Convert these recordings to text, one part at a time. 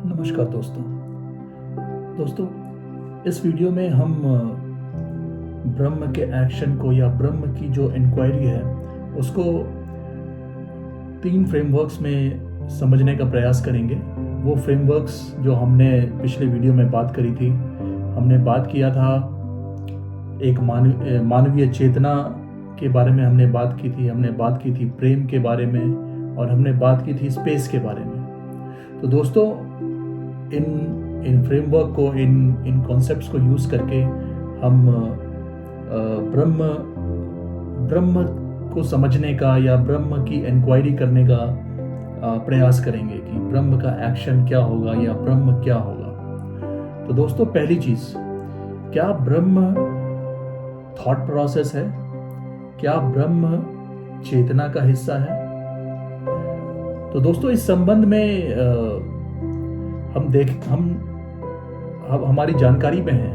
नमस्कार दोस्तों, इस वीडियो में हम ब्रह्म के एक्शन को या ब्रह्म की जो इंक्वायरी है उसको 3 फ्रेमवर्क्स में समझने का प्रयास करेंगे। वो फ्रेमवर्क्स जो हमने पिछले वीडियो में बात करी थी, हमने बात किया था एक मानवीय चेतना के बारे में हमने बात की थी प्रेम के बारे में, और हमने बात की थी स्पेस के बारे में। तो दोस्तों, इन फ्रेमवर्क को, इन कॉन्सेप्ट्स को यूज करके हम ब्रह्म को समझने का या ब्रह्म की इंक्वायरी करने का प्रयास करेंगे कि ब्रह्म का एक्शन क्या होगा या ब्रह्म क्या होगा। तो दोस्तों, पहली चीज, क्या ब्रह्म थॉट प्रोसेस है? क्या ब्रह्म चेतना का हिस्सा है? तो दोस्तों, इस संबंध में हम हमारी जानकारी में है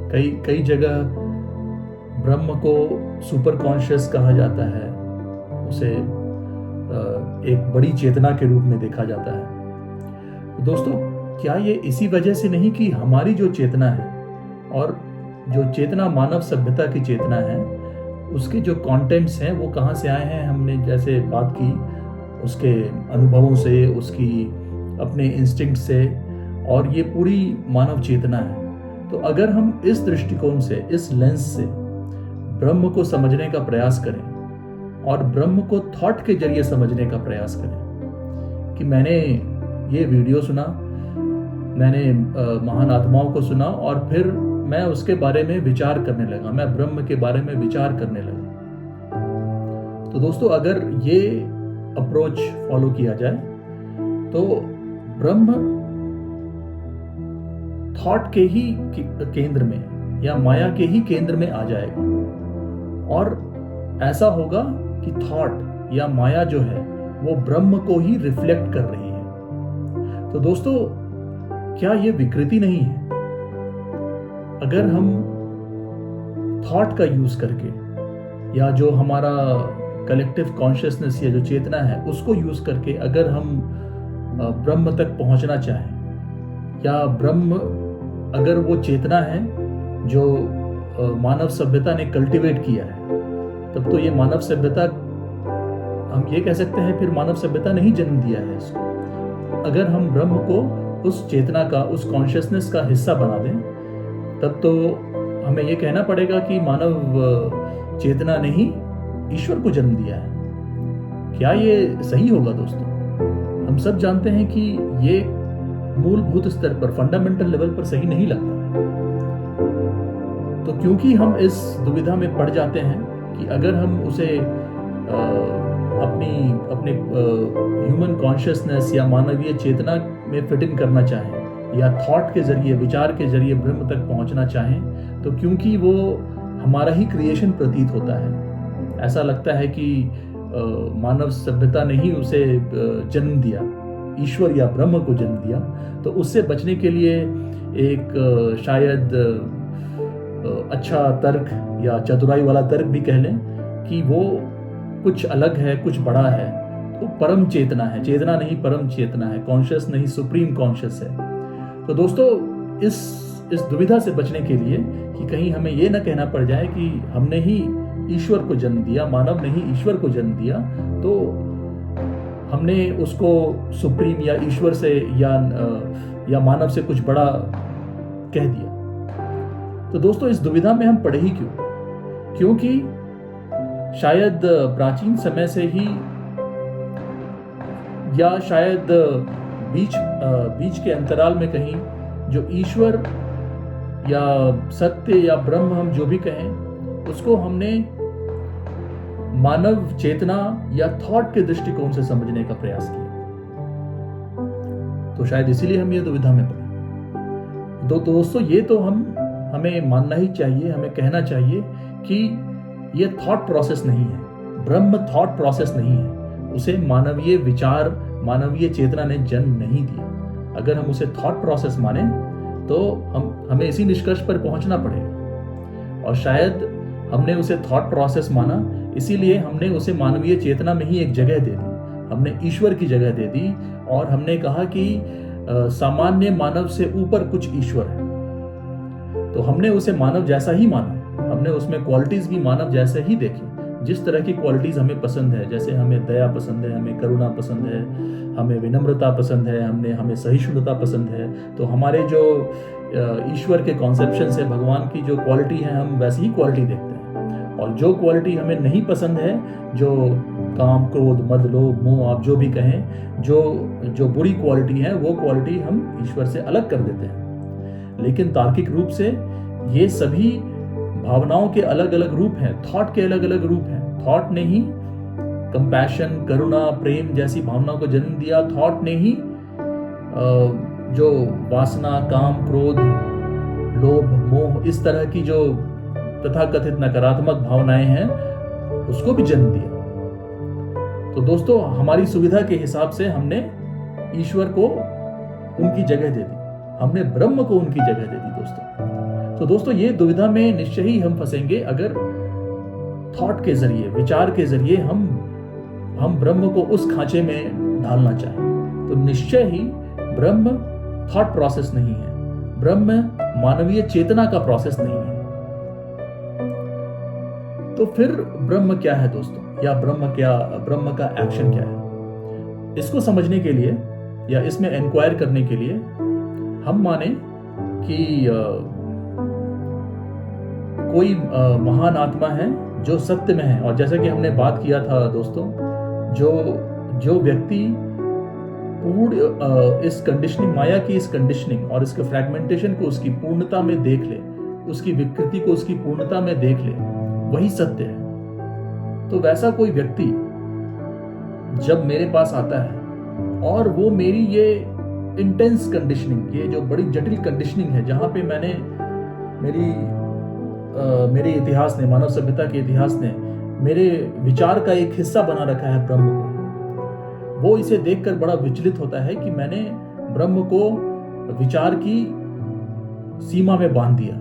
कि कई जगह ब्रह्म को सुपर कॉन्शियस कहा जाता है, उसे एक बड़ी चेतना के रूप में देखा जाता है। तो दोस्तों, क्या ये इसी वजह से नहीं कि हमारी जो चेतना है और जो चेतना मानव सभ्यता की चेतना है, उसके जो कंटेंट्स हैं वो कहाँ से आए हैं? हमने जैसे बात की उसके अनुभवों से, उसकी अपने इंस्टिंक्ट से, और ये पूरी मानव चेतना है। तो अगर हम इस दृष्टिकोण से, इस लेंस से ब्रह्म को समझने का प्रयास करें और ब्रह्म को थॉट के जरिए समझने का प्रयास करें कि मैंने ये वीडियो सुना, मैंने महान आत्माओं को सुना और फिर मैं उसके बारे में विचार करने लगा, मैं ब्रह्म के बारे में विचार करने लगा। तो दोस्तों, अगर ये अप्रोच फॉलो किया जाए तो ब्रह्म थॉट के ही केंद्र में या माया के ही केंद्र में आ जाएगा, और ऐसा होगा कि थॉट या माया जो है वो ब्रह्म को ही रिफ्लेक्ट कर रही है। तो दोस्तों, क्या ये विकृति नहीं है? अगर हम थॉट का यूज करके या जो हमारा कलेक्टिव कॉन्शियसनेस या जो चेतना है उसको यूज करके अगर हम ब्रह्म तक पहुंचना चाहें, या ब्रह्म अगर वो चेतना है जो मानव सभ्यता ने कल्टीवेट किया है, तब तो ये मानव सभ्यता, हम ये कह सकते हैं फिर मानव सभ्यता ने ही जन्म दिया है इसको। अगर हम ब्रह्म को उस चेतना का, उस कॉन्शियसनेस का हिस्सा बना दें, तब तो हमें ये कहना पड़ेगा कि मानव चेतना ने ही ईश्वर को जन्म दिया है। क्या ये सही होगा दोस्तों? हम सब जानते हैं कि ये मूलभूत स्तर पर, फंडामेंटल लेवल पर सही नहीं लगता। तो क्योंकि हम इस दुविधा में पड़ जाते हैं कि अगर हम उसे अपने ह्यूमन कॉन्शियसनेस या मानवीय चेतना में फिट इन करना चाहें या थॉट के जरिए, विचार के जरिए ब्रह्म तक पहुंचना चाहें, तो क्योंकि वो हमारा ही क्रिएशन प्रतीत होता है, ऐसा लगता है कि मानव सभ्यता ने ही उसे जन्म दिया, ईश्वर या ब्रह्म को जन्म दिया। तो उससे बचने के लिए एक शायद अच्छा तर्क या चतुराई वाला तर्क भी कह लें कि वो कुछ अलग है, कुछ बड़ा है, तो परम चेतना है, चेतना नहीं परम चेतना है, कॉन्शियस नहीं सुप्रीम कॉन्शियस है। तो दोस्तों, इस दुविधा से बचने के लिए कि कहीं हमें ये न कहना पड़ जाए कि हमने ही ईश्वर को जन्म दिया, मानव ने ही ईश्वर को जन्म दिया, तो हमने उसको सुप्रीम या ईश्वर से या मानव से कुछ बड़ा कह दिया। तो दोस्तों, इस दुविधा में हम पड़े ही क्यों? क्योंकि शायद प्राचीन समय से ही, या शायद बीच के अंतराल में कहीं, जो ईश्वर या सत्य या ब्रह्म हम जो भी कहें, उसको हमने मानव चेतना या थॉट के दृष्टिकोण से समझने का प्रयास किया। तो शायद इसीलिए हम ये दुविधा में पड़े। तो दोस्तों, ये तो हमें मानना ही चाहिए, हमें कहना चाहिए कि ये थॉट प्रोसेस नहीं है, ब्रह्म थॉट प्रोसेस नहीं है, उसे मानवीय विचार, मानवीय चेतना ने जन्म नहीं दिया। अगर हम उसे थॉट प्रोसेस माने तो हमें इसी निष्कर्ष पर पहुंचना पड़ेगा। और शायद हमने उसे थॉट प्रोसेस माना, इसीलिए हमने उसे मानवीय चेतना में ही एक जगह दे दी, हमने ईश्वर की जगह दे दी, और हमने कहा कि सामान्य मानव से ऊपर कुछ ईश्वर है, तो हमने उसे मानव जैसा ही माना, हमने उसमें क्वालिटीज भी मानव जैसे ही देखी। जिस तरह की क्वालिटीज हमें पसंद है, जैसे हमें दया पसंद है, हमें करुणा पसंद है, हमें विनम्रता पसंद है, हमें सहिष्णुता पसंद है, तो हमारे जो ईश्वर के कॉन्सेप्शन है, भगवान की जो क्वालिटी है, हम वैसी ही क्वालिटी देखते हैं। और जो क्वालिटी हमें नहीं पसंद है, जो काम, क्रोध, मद, लोभ, मोह, आप जो भी कहें, जो बुरी क्वालिटी है, वो क्वालिटी हम ईश्वर से अलग कर देते हैं। लेकिन तार्किक रूप से ये सभी भावनाओं के अलग अलग रूप हैं, थॉट के अलग अलग रूप हैं। थॉट ने ही कंपैशन, करुणा, प्रेम जैसी भावनाओं को जन्म दिया। थॉट ने ही जो वासना, काम, क्रोध, लोभ, मोह, इस तरह की जो तथाकथित नकारात्मक भावनाएं हैं, उसको भी जन्म दिया। तो दोस्तों, हमारी सुविधा के हिसाब से हमने ईश्वर को उनकी जगह दे दी, हमने ब्रह्म को उनकी जगह दे दी दोस्तों। तो दोस्तों, ये दुविधा में निश्चय ही हम फंसेंगे अगर थॉट के जरिए, विचार के जरिए हम ब्रह्म को उस खांचे में ढालना चाहें। तो निश्चय ही ब्रह्म थॉट प्रोसेस नहीं है, ब्रह्म मानवीय चेतना का प्रोसेस नहीं है। तो फिर ब्रह्म क्या है दोस्तों, या ब्रह्म का एक्शन क्या है? इसको समझने के लिए या इसमें इंक्वायर करने के लिए हम माने कि कोई महान आत्मा है जो सत्य में है। और जैसा कि हमने बात किया था दोस्तों, जो व्यक्ति पूर्ण इस कंडीशनिंग, माया की इस कंडीशनिंग और इसके फ्रैगमेंटेशन को उसकी पूर्णता में देख ले, उसकी विकृति को उसकी पूर्णता में देख ले, वही सत्य है। तो वैसा कोई व्यक्ति जब मेरे पास आता है और वो मेरी ये इंटेंस कंडीशनिंग, ये जो बड़ी जटिल कंडीशनिंग है, जहां पे मैंने मेरे इतिहास ने, मानव सभ्यता के इतिहास ने मेरे विचार का एक हिस्सा बना रखा है ब्रह्म को, वो इसे देखकर बड़ा विचलित होता है कि मैंने ब्रह्म को विचार की सीमा में बांध दिया,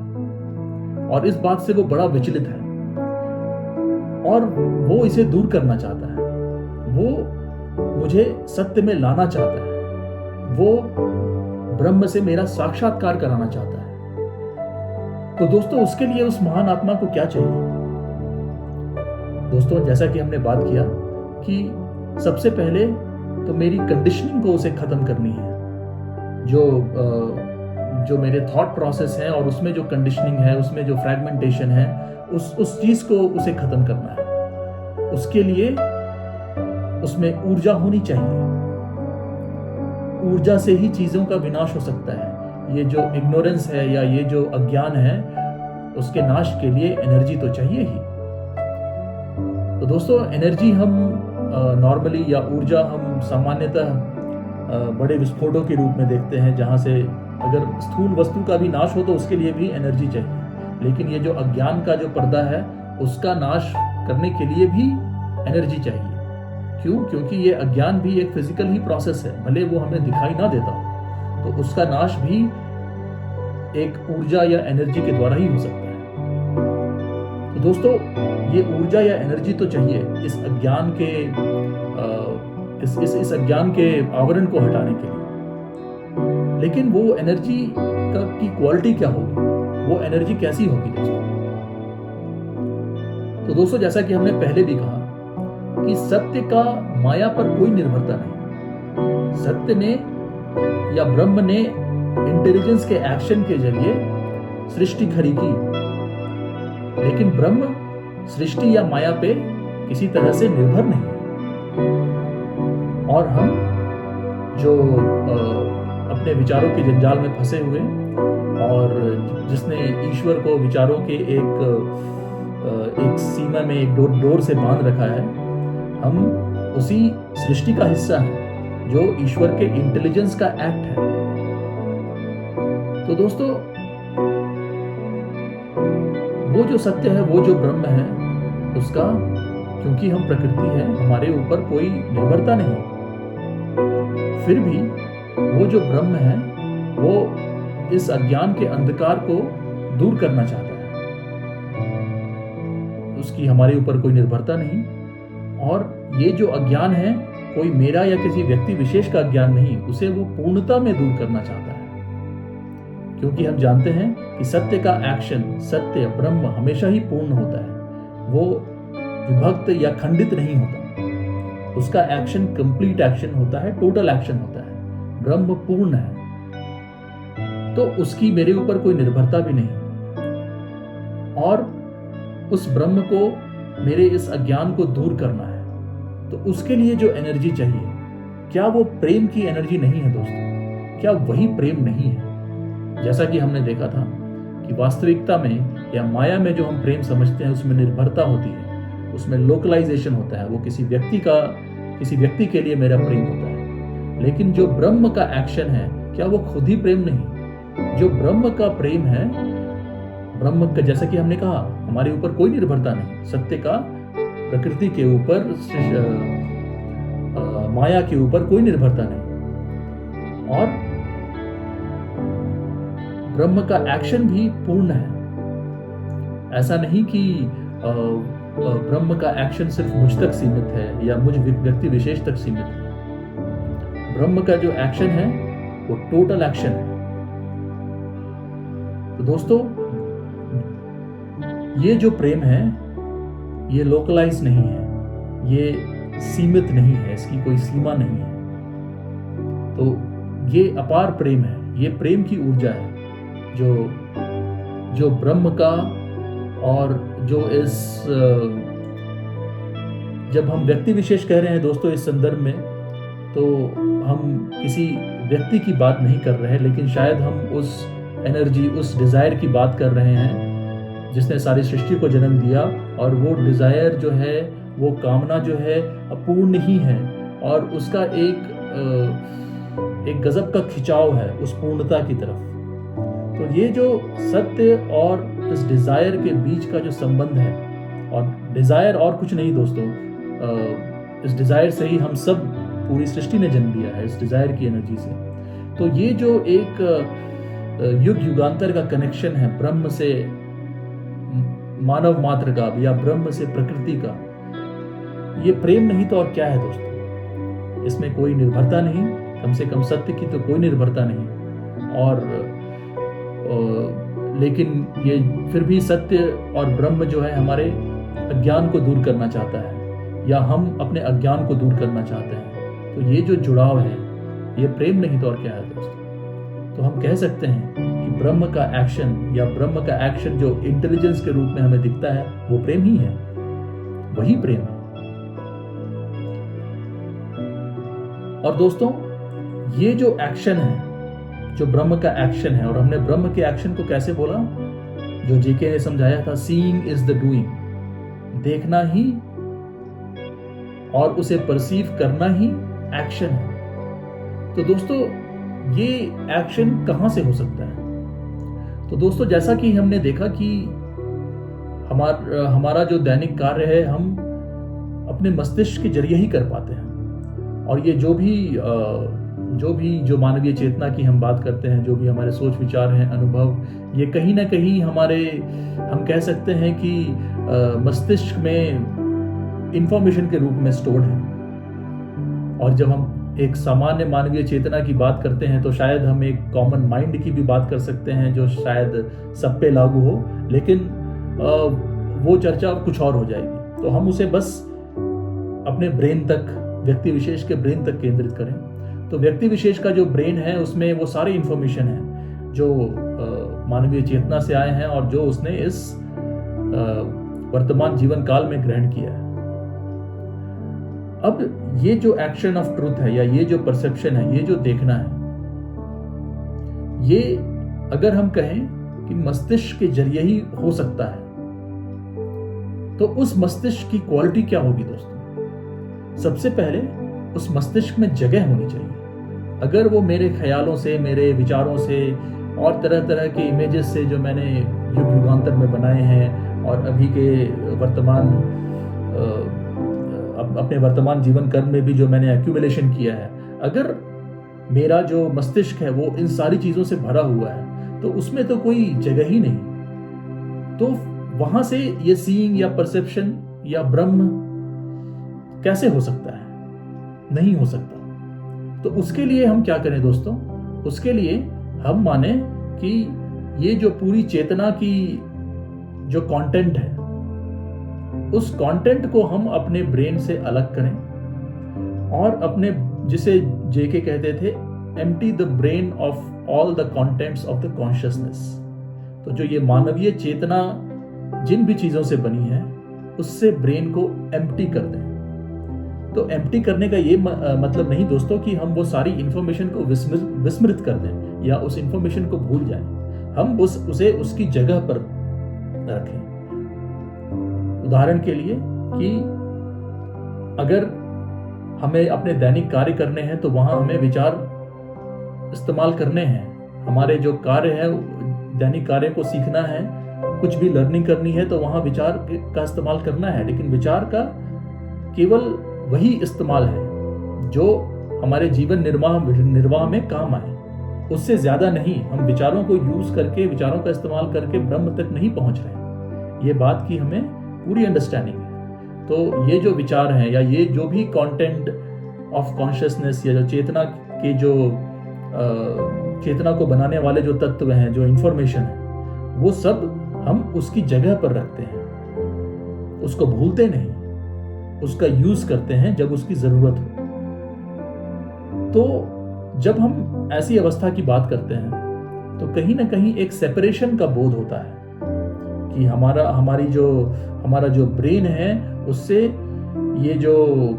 और इस बात से वो बड़ा विचलित है और वो इसे दूर करना चाहता है, वो मुझे सत्य में लाना चाहता है, वो ब्रह्म से मेरा साक्षात्कार कराना चाहता है। तो दोस्तों, उसके लिए उस महान आत्मा को क्या चाहिए? दोस्तों, जैसा कि हमने बात किया कि सबसे पहले तो मेरी कंडीशनिंग को उसे खत्म करनी है। जो मेरे थॉट प्रोसेस है और उसमें जो कंडीशनिंग है, उसमें जो फ्रैगमेंटेशन है, उस चीज को उसे खत्म करना है। उसके लिए उसमें ऊर्जा होनी चाहिए। ऊर्जा से ही चीजों का विनाश हो सकता है। ये जो इग्नोरेंस है या ये जो अज्ञान है, उसके नाश के लिए एनर्जी तो चाहिए ही। तो दोस्तों, एनर्जी हम नॉर्मली या ऊर्जा हम सामान्यतः बड़े विस्फोटों के रूप में देखते हैं, जहां से अगर स्थूल वस्तु का भी नाश हो तो उसके लिए भी एनर्जी चाहिए। लेकिन ये जो अज्ञान का जो पर्दा है, उसका नाश करने के लिए भी एनर्जी चाहिए। क्यों? क्योंकि ये अज्ञान भी एक फिजिकल ही प्रोसेस है, भले वो हमें दिखाई ना देता हो, तो उसका नाश भी एक ऊर्जा या एनर्जी के द्वारा ही हो सकता है। तो दोस्तों, ये ऊर्जा या एनर्जी तो चाहिए इस अज्ञान के इस अज्ञान के आवरण को हटाने के लिए। लेकिन वो एनर्जी की क्वालिटी क्या होगी, वो एनर्जी कैसी होगी दोस्तों? तो दोस्तों, जैसा कि हमने पहले भी कहा कि सत्य का माया पर कोई निर्भरता नहीं। सत्य ने या ब्रह्म ने इंटेलिजेंस के एक्शन के जरिए सृष्टि खड़ी की, लेकिन ब्रह्म सृष्टि या माया पे किसी तरह से निर्भर नहीं। और हम जो अपने विचारों के जंजाल में फंसे हुए, और जिसने ईश्वर को विचारों के एक सीमा में, एक डोर से बांध रखा है, हम उसी सृष्टि का हिस्सा है जो ईश्वर के इंटेलिजेंस का एक्ट है। तो दोस्तों, वो जो सत्य है, वो जो ब्रह्म है, उसका, क्योंकि हम प्रकृति है, हमारे ऊपर कोई निर्भरता नहीं, फिर भी वो जो ब्रह्म है, वो इस अज्ञान के अंधकार को दूर करना चाहता है। उसकी हमारे ऊपर कोई निर्भरता नहीं, और ये जो अज्ञान है, कोई मेरा या किसी व्यक्ति विशेष का अज्ञान नहीं, उसे वो पूर्णता में दूर करना चाहता है। क्योंकि हम जानते हैं कि सत्य का एक्शन, सत्य ब्रह्म हमेशा ही पूर्ण होता है, वो विभक्त या खंडित नहीं होता। उसका एक्शन कंप्लीट एक्शन होता है, टोटल एक्शन होता है। ब्रह्म पूर्ण है, तो उसकी मेरे ऊपर कोई निर्भरता भी नहीं। और उस ब्रह्म को मेरे इस अज्ञान को दूर करना है, तो उसके लिए जो एनर्जी चाहिए, क्या वो प्रेम की एनर्जी नहीं है दोस्तों? क्या वही प्रेम नहीं है? जैसा कि हमने देखा था कि वास्तविकता में या माया में जो हम प्रेम समझते हैं उसमें निर्भरता होती है, उसमें लोकलाइजेशन होता है, वो किसी व्यक्ति के लिए मेरा प्रेम होता है। लेकिन जो ब्रह्म का एक्शन है, क्या वो खुद ही प्रेम नहीं? जो ब्रह्म का प्रेम है, ब्रह्म का, जैसा कि हमने कहा, हमारे ऊपर कोई निर्भरता नहीं, सत्य का प्रकृति के ऊपर, माया के ऊपर कोई निर्भरता नहीं। और ब्रह्म का एक्शन भी पूर्ण है। ऐसा नहीं कि ब्रह्म का एक्शन सिर्फ मुझ तक सीमित है या मुझ व्यक्ति विशेष तक सीमित है। ब्रह्म का जो एक्शन है वो टोटल एक्शन है। तो दोस्तों, ये जो प्रेम है ये लोकलाइज नहीं है, ये सीमित नहीं है, इसकी कोई सीमा नहीं है। तो ये अपार प्रेम है, ये प्रेम की ऊर्जा है जो ब्रह्म का, और जो इस, जब हम व्यक्ति विशेष कह रहे हैं दोस्तों इस संदर्भ में, तो हम किसी व्यक्ति की बात नहीं कर रहे हैं, लेकिन शायद हम उस एनर्जी, उस डिजायर की बात कर रहे हैं जिसने सारी सृष्टि को जन्म दिया। और वो डिजायर जो है, वो कामना जो है, अपूर्ण ही है, और उसका एक गजब का खिंचाव है उस पूर्णता की तरफ। तो ये जो सत्य और इस डिजायर के बीच का जो संबंध है, और डिजायर और कुछ नहीं दोस्तों, इस डिजायर से ही हम सब, पूरी सृष्टि ने जन्म लिया है, इस डिजायर की एनर्जी से। तो ये जो एक युग युगांतर का कनेक्शन है ब्रह्म से मानव मात्र का, या ब्रह्म से प्रकृति का, ये प्रेम नहीं तो और क्या है दोस्तों? इसमें कोई निर्भरता नहीं, कम से कम सत्य की तो कोई निर्भरता नहीं। और लेकिन ये फिर भी सत्य और ब्रह्म जो है हमारे अज्ञान को दूर करना चाहता है, या हम अपने अज्ञान को दूर करना चाहते हैं। तो ये जो जुड़ाव है, ये प्रेम नहीं तो और क्या है दोस्तों? तो हम कह सकते हैं कि ब्रह्म का एक्शन, या ब्रह्म का एक्शन जो इंटेलिजेंस के रूप में हमें दिखता है, वो प्रेम ही है, वही प्रेम है। और दोस्तों, ये जो एक्शन है, जो ब्रह्म का एक्शन है, और हमने ब्रह्म के एक्शन को कैसे बोला, जो जेके ने समझाया था, सीइंग इज द डूइंग, देखना ही और उसे परसीव करना ही एक्शन है। तो दोस्तों, ये एक्शन कहां से हो सकता है? तो दोस्तों, जैसा कि हमने देखा कि हमारा जो दैनिक कार्य है, हम अपने मस्तिष्क के जरिए ही कर पाते हैं। और ये जो मानवीय चेतना की हम बात करते हैं, जो भी हमारे सोच विचार हैं, अनुभव, ये कहीं ना कहीं हमारे, हम कह सकते हैं कि मस्तिष्क में इंफॉर्मेशन के रूप में स्टोर्ड है। और जब हम एक सामान्य मानवीय चेतना की बात करते हैं, तो शायद हम एक कॉमन माइंड की भी बात कर सकते हैं, जो शायद सब पे लागू हो, लेकिन वो चर्चा कुछ और हो जाएगी। तो हम उसे बस अपने ब्रेन तक, व्यक्ति विशेष के ब्रेन तक केंद्रित करें। तो व्यक्ति विशेष का जो ब्रेन है, उसमें वो सारे इंफॉर्मेशन है जो मानवीय चेतना से आए हैं, और जो उसने इस वर्तमान जीवन काल में ग्रहण किया है। अब ये जो एक्शन ऑफ ट्रूथ है, या ये जो परसेप्शन है, ये जो देखना है, ये अगर हम कहें कि मस्तिष्क के जरिए ही हो सकता है, तो उस मस्तिष्क की क्वालिटी क्या होगी दोस्तों? सबसे पहले उस मस्तिष्क में जगह होनी चाहिए। अगर वो मेरे ख्यालों से, मेरे विचारों से, और तरह तरह के इमेजेस से जो मैंने युग युगांतर में बनाए हैं, और अभी के अपने वर्तमान जीवन कर्म में भी जो मैंने एक्यूमुलेशन किया है, अगर मेरा जो मस्तिष्क है वो इन सारी चीजों से भरा हुआ है, तो उसमें तो कोई जगह ही नहीं। तो वहां से ये सीइंग या परसेप्शन या ब्रह्म कैसे हो सकता है? नहीं हो सकता। तो उसके लिए हम क्या करें दोस्तों? उसके लिए हम माने कि ये जो पूरी चेतना की जो कंटेंट है, उस कंटेंट को हम अपने ब्रेन से अलग करें और अपने, जिसे जेके कहते थे, empty the brain of all the contents of the consciousness. तो जो ये मानवीय चेतना जिन भी चीजों से बनी है, उससे ब्रेन को एम्प्टी कर दें। तो एम्प्टी करने का ये मतलब नहीं दोस्तों कि हम वो सारी इंफॉर्मेशन को विस्मृत कर दें या उस इंफॉर्मेशन को भूल जाएं। हम उसे उसकी जगह पर रखें। उदाहरण के लिए कि अगर हमें अपने दैनिक कार्य करने हैं तो वहां हमें विचार इस्तेमाल करने हैं। हमारे जो कार्य है, दैनिक कार्य को सीखना है, कुछ भी लर्निंग करनी है, तो वहां विचार का इस्तेमाल करना है। लेकिन विचार का केवल वही इस्तेमाल है जो हमारे जीवन निर्वाह में काम आए, उससे ज्यादा नहीं। हम विचारों को यूज करके, विचारों का इस्तेमाल करके ब्रह्म तक नहीं पहुंच रहे। ये बात की हमें पूरी अंडरस्टैंडिंग है। तो ये जो विचार हैं या ये जो भी कंटेंट ऑफ कॉन्शियसनेस या जो चेतना के जो चेतना को बनाने वाले जो तत्व हैं, जो इंफॉर्मेशन है, वो सब हम उसकी जगह पर रखते हैं, उसको भूलते नहीं, उसका यूज करते हैं जब उसकी जरूरत हो। तो जब हम ऐसी अवस्था की बात करते हैं तो कहीं ना कहीं एक सेपरेशन का बोध होता है कि हमारा जो ब्रेन है, उससे ये जो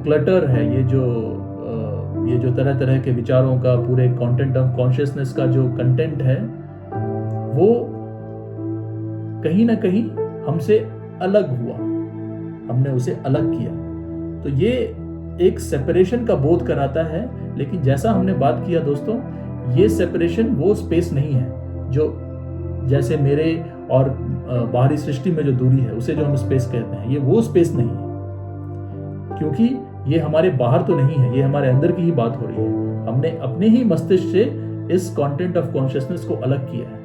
क्लटर है, ये जो तरह तरह के विचारों का, पूरे कंटेंट ऑफ कॉन्शियसनेस का जो कंटेंट है, वो कहीं ना कहीं हमसे अलग हुआ, हमने उसे अलग किया। तो ये एक सेपरेशन का बोध कराता है। लेकिन जैसा हमने बात किया दोस्तों, ये सेपरेशन वो स्पेस नहीं है जो, जैसे मेरे और बाहरी सृष्टि में जो दूरी है उसे जो हम स्पेस कहते हैं, ये वो स्पेस नहीं है, क्योंकि ये हमारे बाहर तो नहीं है, ये हमारे अंदर की ही बात हो रही है। हमने अपने ही मस्तिष्क से इस कंटेंट ऑफ कॉन्शियसनेस को अलग किया है।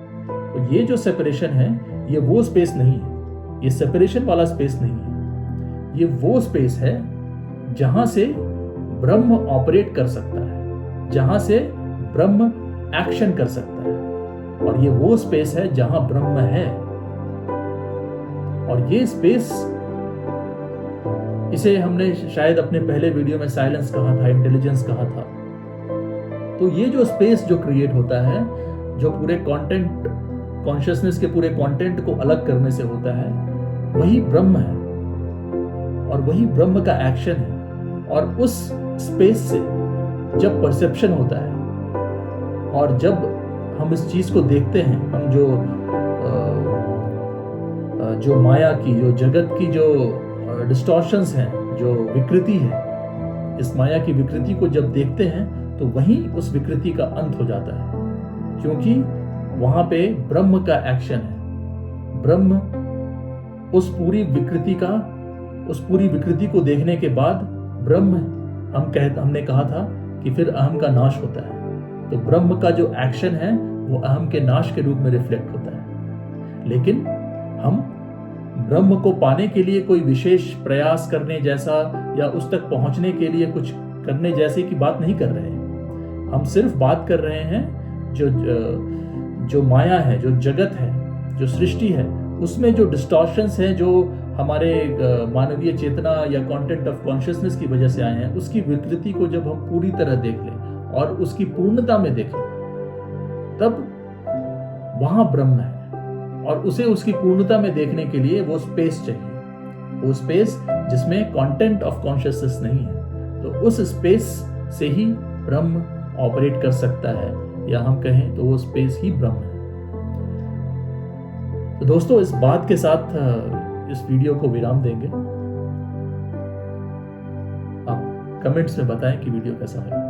तो ये जो सेपरेशन है, ये वो स्पेस नहीं है, ये सेपरेशन वाला स्पेस नहीं है। ये वो स्पेस है जहां से ब्रह्म ऑपरेट कर सकता है, जहां से ब्रह्म एक्शन कर सकता है, और ये वो स्पेस है जहां ब्रह्म है। और ये स्पेस, इसे हमने शायद अपने पहले वीडियो में साइलेंस कहा था, इंटेलिजेंस कहा था। तो ये जो स्पेस जो क्रिएट होता है, जो पूरे कंटेंट, कॉन्शियसनेस के पूरे कंटेंट को अलग करने से होता है, वही ब्रह्म है और वही ब्रह्म का एक्शन है। और उस स्पेस से जब परसेप्शन होता है और जब हम इस चीज को देखते हैं, हम जो माया की, जो जगत की जो डिस्टॉर्शंस हैं, जो विकृति है, इस माया की विकृति को जब देखते हैं तो वहीं उस विकृति का अंत हो जाता है, क्योंकि वहां पे ब्रह्म का एक्शन है। ब्रह्म उस पूरी विकृति को देखने के बाद ब्रह्म, हमने कहा था कि फिर अहम का नाश होता है। तो ब्रह्म का जो एक्शन है वो अहम के नाश के रूप में रिफ्लेक्ट होता है। लेकिन हम ब्रह्म को पाने के लिए कोई विशेष प्रयास करने जैसा या उस तक पहुंचने के लिए कुछ करने जैसे की बात नहीं कर रहे हैं। हम सिर्फ बात कर रहे हैं जो माया है, जो जगत है, जो सृष्टि है, उसमें जो डिस्टॉर्शंस हैं, जो हमारे मानवीय चेतना या कंटेंट ऑफ कॉन्शियसनेस की वजह से आए हैं, उसकी विकृति को जब हम पूरी तरह देख लें और उसकी पूर्णता में देखें, तब वहां ब्रह्म है। और उसे उसकी पूर्णता में देखने के लिए वो स्पेस चाहिए, वो स्पेस जिसमें कंटेंट ऑफ कॉन्शियसनेस नहीं है। तो उस स्पेस से ही ब्रह्म ऑपरेट कर सकता है, या हम कहें तो वो स्पेस ही ब्रह्म है। तो दोस्तों, इस बात के साथ इस वीडियो को विराम देंगे। आप कमेंट्स में बताएं कि वीडियो कैसा लगा।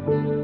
है।